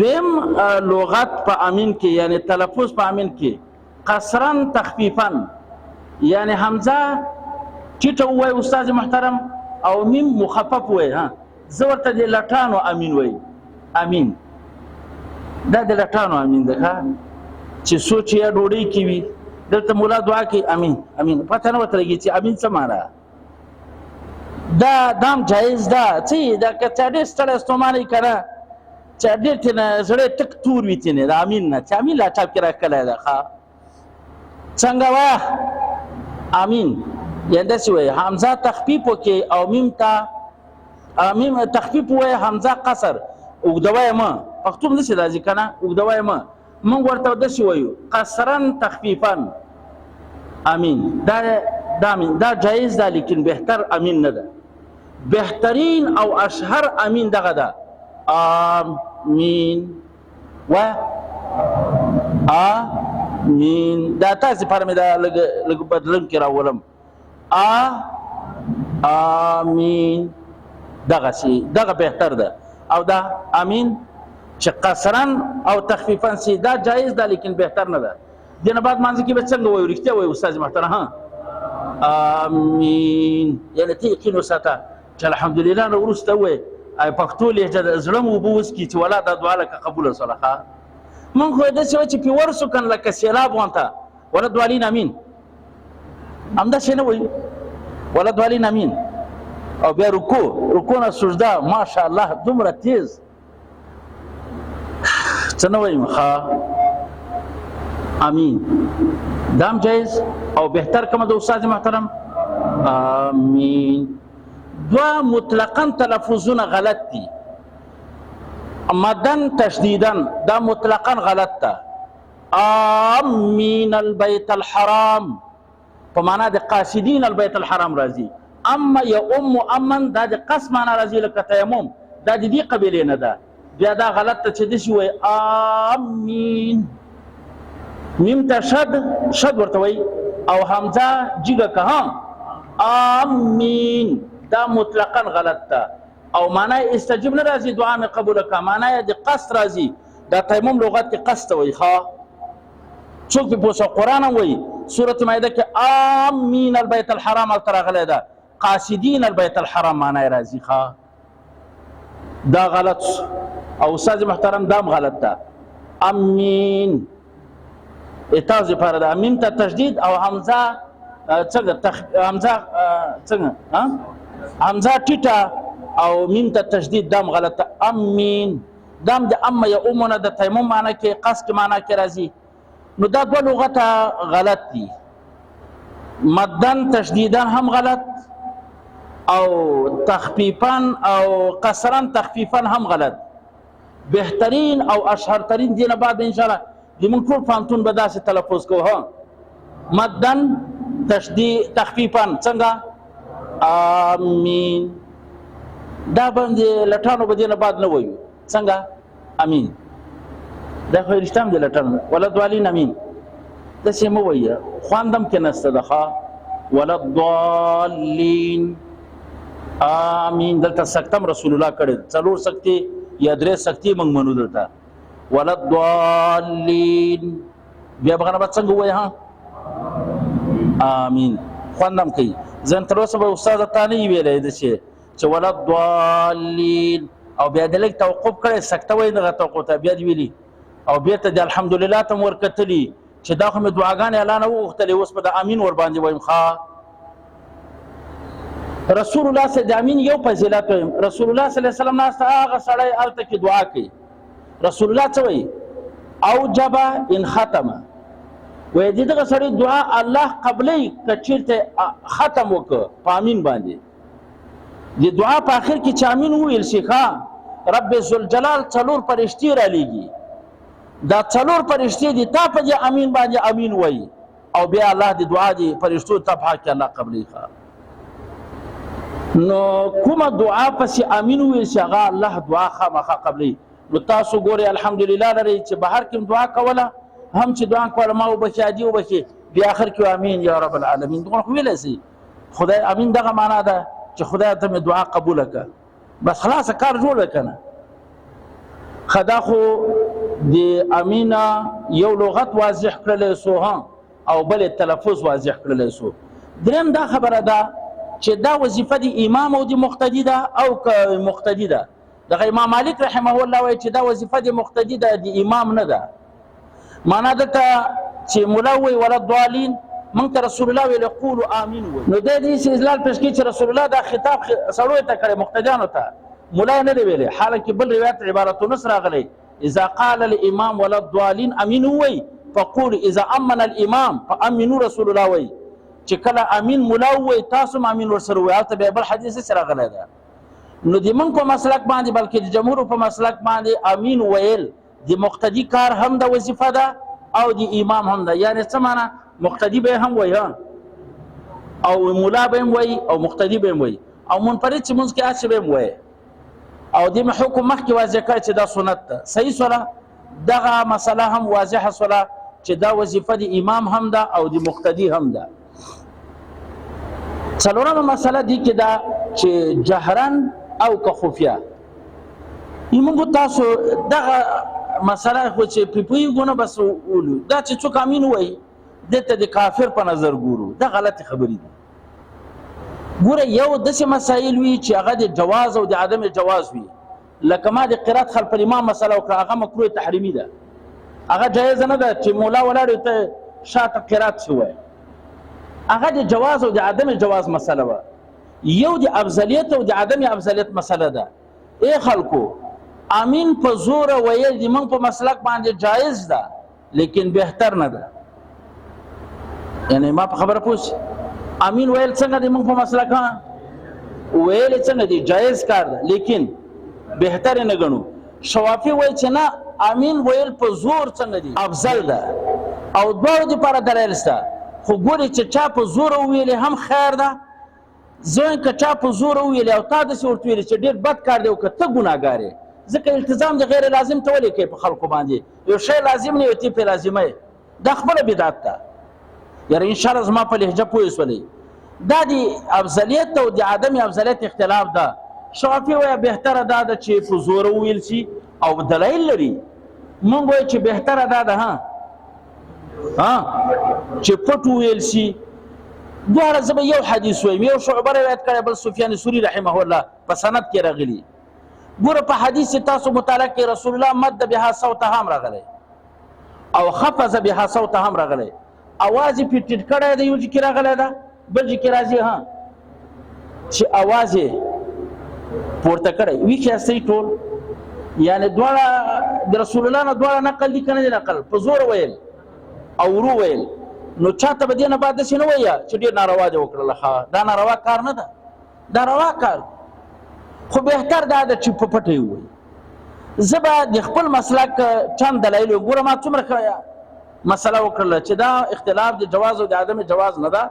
دویم لغت په امین کې یعنی تلفظ په امین کې قصرن تخفیفا یعنی حمزه ټیټه وای استاد محترم او میم مخفف وای ها زورته د لټانو امین وای امین دا د لټانو امین ده چې سوچ یا ډوډۍ کې وي دلته مولا دعا کوي امین امین پته نه وته لګي چې امین څه معنا دا دام جایز ده چې دا کچا دې ستړی استعمالي کړه چې دې تنه زړه تک تور وي تنه د امین نه چې امین لا ټاپ کې راکله ده ښا څنګه وا امین یاده شوی حمزه تخفیف وکي او میم تا میم تخفیف وای حمزه قصر وګدوای ما پښتون نشي راځي کنه وګدوای ما مونږ ورته د شي وایو قصرن تخفیفا امین دا جایز ده لیکن بهتر امین نه ده بهترین او اشهر امین دغه ده آمین و آمین دا تاسو پر مې دا لګ بدلن کې راولم آمین دغه بهتر ده او دا امین چې قصرن او تخفیفا سي دا جایز ده لیکن بهتر نه ده دینه بعد مانځ کې به څنګه وایو رښتیا وایو استاد محترم ها امین یعنی ته یقین وساته چې الحمدلله نو ورسته وای پښتو لهجه زړه مو بوس کی چې ولا دا دعا لکه قبول صلاحه مونږ خو د څه چې په ورسو کن لکه سیلاب وانته ولا دوالین امین امدا شنه وای ولا دوالین امین او بیا رکوع نه سجده ماشاءالله دومره تیز څنګه وایم ها امین دام جایز او بهتر کوم د استاد محترم امین دوا مطلقاً تلفظونه غلط دي مدن تشدیدن دا مطلقاً غلط ده آمین البیت الحرام په معنا د قاصدین البیت الحرام راځي اما یا امن دا د قصد معنا راځي لکه تیمم دا د دې قبیله نه ده بیا دا غلط ته چې د شي وای امین میم ته شد ورته وای او حمزه جګه که امین دا مطلقاً غلط ده او معنی استجب نه راځي دعا مې قبول کا معنی د قصد راځي دا تیمم لغت کې قصد وای ښا څوک په پوسه قران وای سوره مائده کې امین البیت الحرام تر غلې ده قاصدین البیت الحرام معنی راځي ښا دا غلط او استاد محترم دام غلط ده امین اتاز پر ده امین ته تشدید او حمزه څنګه حمزه ټیټه او میم ته تشدید دام غلطه امین دام د اما یا امونه د تیمم معنی کې قصد معنی کې راځي نو دا دوه لغته غلط دي مدن تشدیدن هم غلط او تخفیفا او قصرا تخفیفا هم غلط بهترین او اشهر ترین دینه بعد ان شاء الله د مونږ ټول فهمتون به داسې تلفظ کوو ها مدن تشدید تخفیفا څنګه امین دا باندې لټانو بدینه بعد نه وایو څنګه امین دا خو رښتام دی لټانو ولا دوالین امین دا چې مو وایي خواندم کې نسته ده ولا الضالین امین دلته سکتم رسول الله کړي څلور سکتی یا درې سکتی موږ منو دلته ولا الضالین بیا بغنه به څنګه وایي ها امین خواندم کوي زن تر اوسه به استاد تانی ویلې د چې ولا الضالین او بیا د لیک توقف کړي سکته وای دغه توقف ته بیا دی ویلي او بیا ته د الحمدلله تم ورکتلی چې دا خو مې دعاګانې اعلان وغوښتلې اوس په د امین ور باندې وایم ښا رسول الله صلی الله علیه وسلم یو فضیلت رسول الله صلی الله علیه وسلم ناست هغه سړی الته کې دعا کوي رسول الله څه وایي او جبا ان ختمه وې دغه سړی دعا الله قبلې کچیرته ختم وکړه په امین باندې د دعا په اخر کې چې امین ویل شي ښا رب ذوالجلال څلور فرشتي را لېږي دا څلور فرشتي دي تا په دې امین باندې امین وایي او بیا الله د دعا دي فرشتو ته په حق الله قبلې ښا نو کومه دعا پسې امین ویل شي هغه الله دعا خامخا قبلې نو تاسو ګورئ الحمدلله لري چې بهر کې دعا کوله هم چې دعا کوله ما وبخي عادي وبخي بیا اخر کې امین یا رب العالمین دغه ویل شي خدای امین دغه معنا ده چې خدای ته دعا قبول کړه بس خلاص کار جوړ کنه خدا خو د امینا یو لغت واضح کړل سو ها او بل تلفظ واضح کړل سو. دریم دا خبره ده چې دا وظیفه د امام او د مقتدی ده او که مقتدی ده. دغه امام مالک رحمه الله وایي چې دا وظیفه د مقتدی ده د امام نه ده. معنا ده چې مولا وی ولا ضالین مونږ ته رسول الله ویل قولوا امین وی. نو د دې استدلال پېښ کی چې رسول الله دا خطاب سړیو ته کړی مقتدیانو ته، مولا نه دی ویلي. حالانکه بل روایت عبارت نص راغلی اذا قال الامام ولا الضالين امين وي فقول اذا امن الامام فامنوا رسول الله وي چې کله امین مولا وي تاسو امین ورسره وي. ته به بل حدیث سره غلی ده. نو د من په مسلک باندې بلکې د جمهور په مسلک باندې امین ویل د مقتدی کار هم د وظیفه ده او د امام هم ده. یعنی څه معنا؟ مقتدی به هم وي او مولا به هم وي او مقتدی به هم وي او منفرد چې موږ کې اچ به هم وي او د حکم مخکې واضح کړ چې دا سنت ده. صحیح سره دغه مسله هم واضحه سره چې دا وظیفه د امام هم ده او د مقتدی هم ده. څلورمه مسله دی کې دا چې جهرن او که خفیه. موږ تاسو دغه مسله خو چې پیپویږو نه بس ولو دا چې څوک امین وایي دته د کافر په نظر ګورو. دا غلطه خبرې دي. ګوره یو داسې مسایل وي چې هغه د جواز او د عدم جواز وي. لکه ما د قرات خلف الامام مسله وکړه هغه مکروه تحریمي ده. هغه جایز نه ده چې مولا ولاړ ته شاته قرات شوی. هغه د جواز او د عدم جواز مسله و. یو د افضلیت او د عدم افضلیت مسله ده. ای خلکو امین په زور ویل د من په مسلک باندې جایز ده لیکن بهتر نه ده. یعنی ما په خبره پوښ امین ویل څنګه د من په مسلک ویل څنګه دی جایز کار ده لیکن بهتر نه غنو. شوافی وایي چې نه امین ویل په زور څنګه دی افضل ده او دوه لپاره دلیل شته. خو ګوري چې چا په زور ویل هم خیر ده ځکه که چا په زور ویل او تا د څورت ویل چې ډیر بد کار دی او که ته ګناګار یې ځکه التزام د غیر لازم ته ولې کوي په خلکو باندې. یو شی لازم نه وي تی په لازمه ده خپله بدعت ده. یعنی ان شاء الله زما په لهجه پوه شولې دا د افضلیت او د عدم افضلیت اختلاف ده. شافعي وایي بهتره ده چې په زور ویل شي او دلایل لري. مونږ وایو چې بهتره ده چې پټ ویل شي. دوه زبه یو حدیث وایم یو شعبه روایت کړی بل سفیان ثوری رحمه الله په سند کې راغلی. ګوره په حدیث تاسو مطالعه کې رسول الله مد بها صوته هم راغلی او خفض بها صوته هم راغلی. اواز په ټیټ کړی دی یو چې راغلی ده بل چې راځي چې اواز پورته کړی وی کې اصلي ټول. یعنی دواړه د رسول الله نه دواړه نقل دي کنه نقل په زور ویل او ورو ویل. نو چاته به دې نه بعد شنو ویا چې ډیر ناروا دی وکړه. دا ناروا کار نه ده. دا روا کار خو بهتر ده چې په پټه وي. زبا د خپل مسلک چند دلایل ګوره ما څومره مسله وکړه چې دا اختلاف د جواز او د عدم جواز نه ده.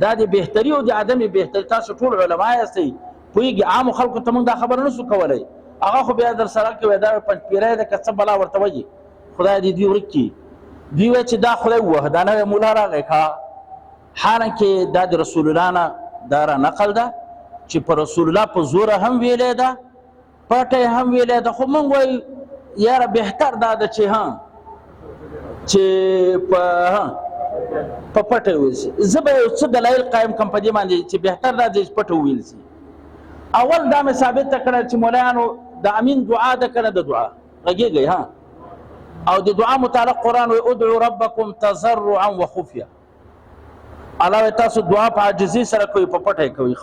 دا د بهتري او د عدم بهتري تاسو ټول علما یاستئ پوهیږي. عام خلکو ته موږ دا خبره نشو کولی. هغه خو بیا در سره کوي دا پنځ پیری د کڅ بلا ورته وایي خدای دې دی ورکی دی چې دا خدای وحدانه مولا راغی ښا. حالانکه دا د رسول الله نه دا را نقل ده چې پر رسول الله په زور هم ویلې ده پټه هم ویلې ده. خو مونږ وایو یاره بهتر ده چې په پټه ویل شي. زه به یو څه دلایل قایم کړم په دې باندې چې بهتر ده چې پټه ویل شي. اول دا مې ثابت کړه چې مولایانو د امین دعا ده کنه د دعا غږیږي او د دعا متعلق قرآن وی ادعو ربکم تضرعا وخفیه. علاوه تاسو دعا په عاجزي سره کوي په پټه کوي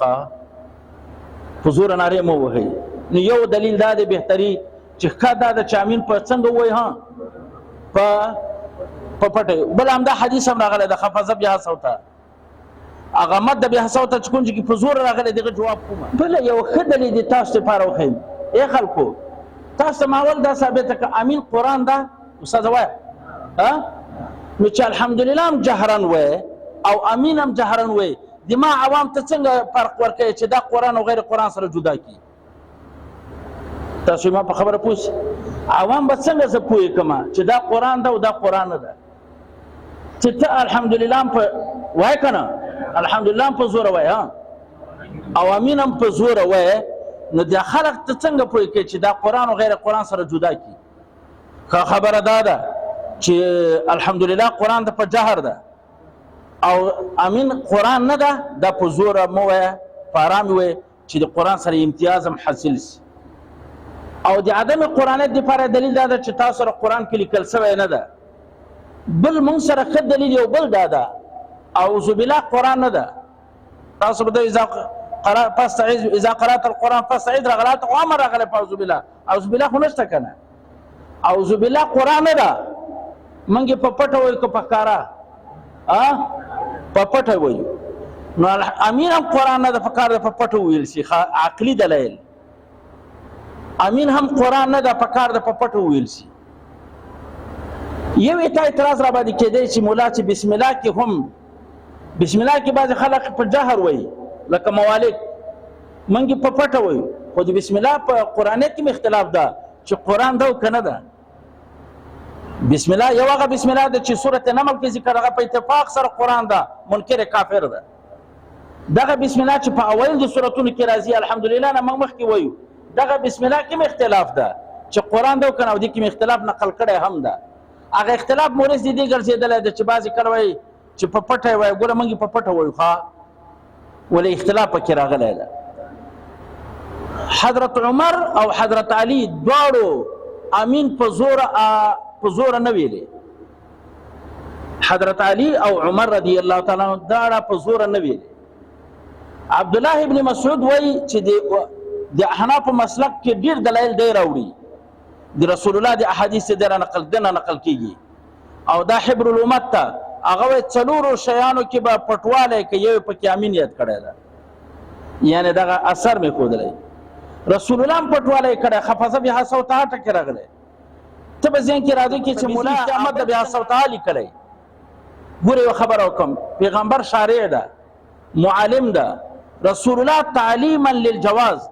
په زور ناره مو وهي. نو یو دلیل دا دی بهتري چې ښه ده چې امین په څنګه وایي په پټه. بل همدا حدیث هم راغلی د خفض بها صوته هغه مد بها صوته چې کوم چې په زور راغلی دغه جواب کومه. بل یو ښه دلیل دی تاسو لپاره وښیم. ای خلکو تاسو ماول دا ثابته ک امین قرآن ده استاد وای نو چې الحمدلله هم جهرن وای او امین هم جهرن وای. دما عوام ته څنګه فرق ورکوي چې دا قرآن او غیر قرآن سره جدا کی؟ تاسو ما په خبره پوښ عوام به څنګه زه پوهی کما چې دا قرآن ده او دا قرآن نه ده. چې ته الحمدلله په وای کنه الحمدلله په زور وای او امین هم په زور وای نو د خلق ته څنګه پوهی کوي چې دا قرآن او غیر قرآن سره جدا کی؟ خبره ده چې الحمدلله قرآن د په جهر ده او امین قرآن نه ده دا په زوره مو وایه په ارام وایه چې د قرآن سره امتیاز هم حاصل شي. او د عدم قرآنیت دپاره دلیل دا ده چې تاسو سره قرآن کې لیکل سوی نه ده. بل مونږ سره ښه دلیل یو بل دا ده اعوذ بالله قرآن نه ده. تاسو به اذا قرأت القرآن فاستعذ راغله او امر راغله په اعوذ بالله. اعوذ بالله خو نشته کنه. اعوذ بالله قرآن نه ده. مونږ په پټه وایو که په ښکاره په پټه وایو. نو امین هم قرآن نه ده پکار ده په پټه وویل شي عقلي دلایل. امین هم قرآن نه ده پکار ده په پټه وویل شي. یو ته اعتراض را باندې کېدی چې مولا چې بسم الله کې هم بسم الله کې بعضې خلک په جهر وایي لکه موالد منګې په پټه وایو خو د بسم الله په قرآنیت کې م اختلاف ده چې قرآن ده او که نه ده. بسم الله یو هغه بسم الله ده چې سورت نمل کې ذکر هغه په اتفاق سره قرآن ده منکر کافر ده. دغه بسم الله چې په اوایل د سورتونو کې راځي الحمدلله نه موږ مخکې وایو دغه بسم الله کې م اختلاف ده چې قرآن ده او که نه. او دې کې م اختلاف نقل کړی هم ده. هغه اختلاف مورث د دې ګرځېدلی ده چې بعضې کله وایي چې په پټه یې وایي ګوره موږ په پټه وایو ولې اختلاف پکې راغلی ده. حضرت عمر او حضرت علي دواړو امین په زوره نه ویلې. حضرت علي او عمر رضی الله تعالی عنه دواړه په زوره نه ویلې. عبدالله ابن مسعود وایي چې د احناف مسلک کې ډېر دلایل دی راوړي د رسول الله د احادیث دنه نقل کیږي او دا حبر الامت ته هغه وایي څلورو شیانو کې به پټوالی که یو پکې امین یاد کړی ده یعنی دغه اثر مې ښودلی. رسول الله هم پټوالی کړی خفضه بها صوتها ټکې راغلی. ته به ذهن کې راځي کې چې مولا احمد د بها صوتها لیکلی. ګوره یوه خبره وکړم پیغمبر شارع ده معلم ده. رسول الله تعلیما للجواز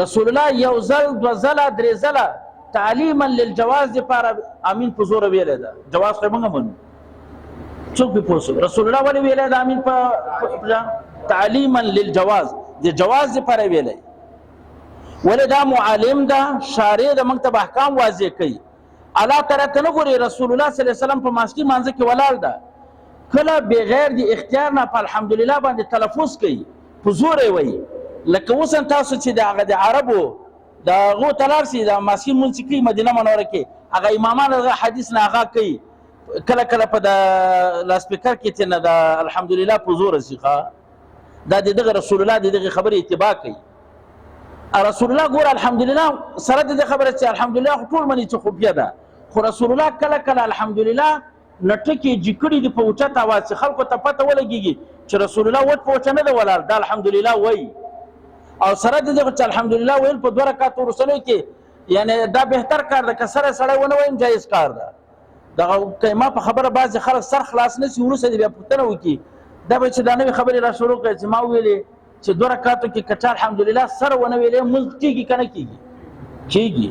رسول الله یو ځل دوه ځله درې ځله تعلیما للجواز دپاره امین په زوره ویلی ده. جواز خو یې موږ منو څوک به پوه شو. رسول الله ولې ویلی ده امین په تعلیما للجواز د جواز دپاره یې ویلی. ولې دا معلم ده شارع ده موږ ته به احکام واضح کوي. الله تعالی ته نه ګورې رسول الله صلی الله علیه وسلم په ماسکي مانځه کې ولاړ ده کله بغیر د اختیار نه په الحمدلله باندې تلفظ کوي په زوره یې وایي. لکه اوس هم تاسو چې د هغه د عربو د هغو ته لاړ شئ د ماسکي لمونځ چې کوي مدینه منوره کې هغه امامان هغه حدیث نه هغه کوي کله کله په د لاسپیکر کې چې نه د الحمدلله په زوره شي دا د دغه رسول الله د دغې خبرې اتباع کوي. رسول الله ګوره الحمدلله سره د دې خبره چې الحمدلله خو ټول مني چې خوفیه ده خو رسول الله کله کله الحمدلله نټکې جکړې دي په اوچت اواز چې خلکو ته پته ولګېږي چې رسول الله وټ په اوچه نه ده ولاړ دا الحمدلله وایي. او سره د دې چې الحمدلله ویل په 2 رکعاتو وروستنیو کې یعنی دا بهتر کار ده که سره سړی ونه وایم جایز کار ده. دغه که ما په خبره بعضې خلک سر خلاص نه شي وروسته دې بیا پوښتنه وکړي دا به چې دا نوې خبرې را شروع کړي چې ما ویلې چې 2 رکعاتو کې که چا الحمدلله سره ونه ویلې مونځ کېږي که نه کېږي کېږي.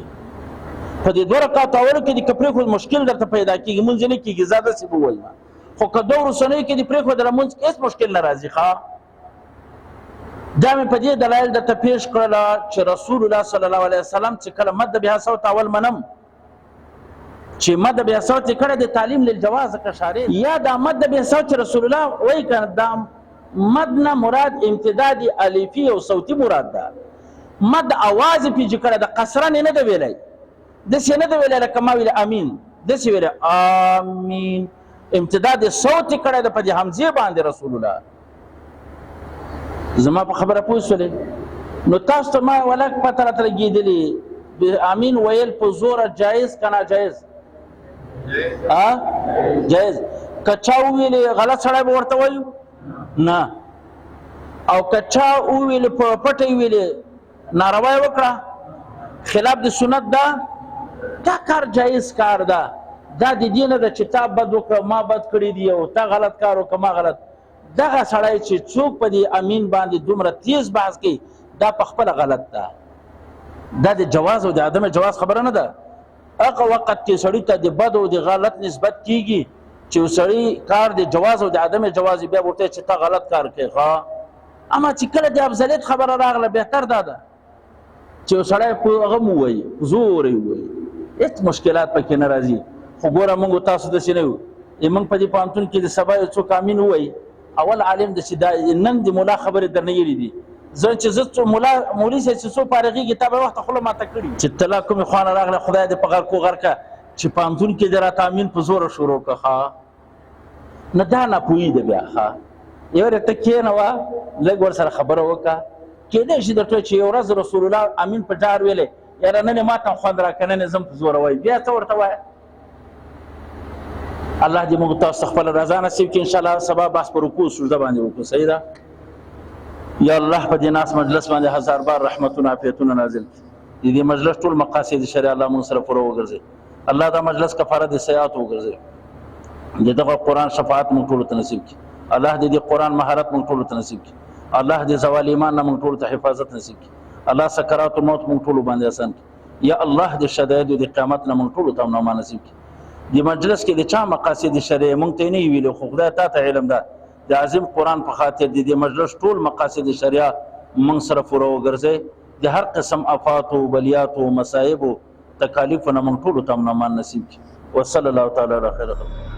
په دې 2 رکعاتو اولو کې دې که پرېښود مشکل درته پیدا کېږي مونځ نه کېږي زه داسې به وایم. خو که 2 وروستنیو کې دې پرېښودله مونځ کې هېڅ مشکل نه راځي. دا مې په دې دلایل درته پیش کړله چې رسول الله صلی الله علیه وسلم چې کله مد بها صوت اول منم چې مد بها صوت یې کړی د تعلیم للجواز که شارع یا دا مد بها صوت چې رسول الله وایي که دا مد نه مراد امتداد الفی او صوتي مراد ده. مد اواز یې پې چې کړی ده قصرن یې نه ده ویلی داسې نه ده ویلی لکه ما ویلی امین داسې ویلی امین امتداد صوت یې کړی ده په دې حمزې باندې رسول الله. زما په خبره پوه شولې نو تاسو ته ما ولک پته راته لګېدلې امین ویل په زوره جایز که ناجایز جایز. که چا وویلې غلط سړی به ورته وایو نه او که چا وویلې په پټه یې ویلې ناروا یې وکړه خلاف د سنت ده دا کار جایز کار ده. دا د دې نه ده چې تا بد وکړه ما بد کړی دي او تا غلط کار وکړه ما غلط. دغه سړی چې څوک په دې امین باندې دومره تیز بحث کوي دا په خپله غلط ده. دا د جواز او د عدم جواز خبره نه ده. هغه وخت کې سړي ته د بد او د غلط نسبت کیږي چې سړی کار د جواز او د عدم جواز بیا ورته چې تا غلط کار کوي. اما چې کله د افضلیت خبره راغله بهتر دا ده چې سړی په هغه مو وایي زور یې وایي هیڅ مشکلات پکې نه راځي. خو ګوره موږ تاسو داسې نه یو. موږ په دې پوهنتون کې د سبا یو څوک امین ووایي، اول عالم داسې دا نن د ملا خبرې درنه یېرې دي. زه چې زه مولوي صاحب چې څو فارغېږي تا به وخته خوله ماته کړي چې ته لا کومې خوا نه راغله خدای دې په غر کو غر که چې پوهنتون کې دې راته امین په زوره شروع کړه. ښه نه دا ناپوهي ده بیا. ښه یو ورځ ته کښېنوه لږ ورسره خبره وکړه، کېدای شي درته چې یو ورځ رسول الله امین په ډار ویلی یاره نن یې ما ته خوند راکړه نن یې ځم په زوره وایي، بیا څه ورته وایه. الله دې موږ تاسو ته خپله رضا نصیب کړي. انشاءالله سبا بحث په رکوع سجده باندې وکړو. صحیح ده؟ یا الله په دې ناس مجلس باندې هزار بار رحمتونه عافیتونه نازل کړي. دې مجلس ټول مقاصد شریعه الله موږ سره پوره وګرځي. الله دا مجلس کفاره د سیئات وګرځي. دغه قرآن شفاعت موږ ټولو ته نصیب کړي. الله دې قرآن مهارت موږ ټولو ته نصیب کړي. الله دې زوال ایمان نه موږ ټولو ته حفاظت نصیب کړي. الله سکرات الموت موږ ټولو باندې آسان کړي. یا الله دې شدائد د قیامت نه موږ ټولو ته امن نصیب کړي. دې مجلس کې د چا مقاصد شریعه موږ ته نه ویلو، خو خدای ته علم ده. د عظیم قرآن په خاطر دې مجلس ټول مقاصد شریعه موږ سره پوره وګرځي. د هر قسم آفات او بلیات او مصائب او تکالیف نه موږ ټولو ته امن نصیب کړي. وصلی الله تعالی علی خیر خلق.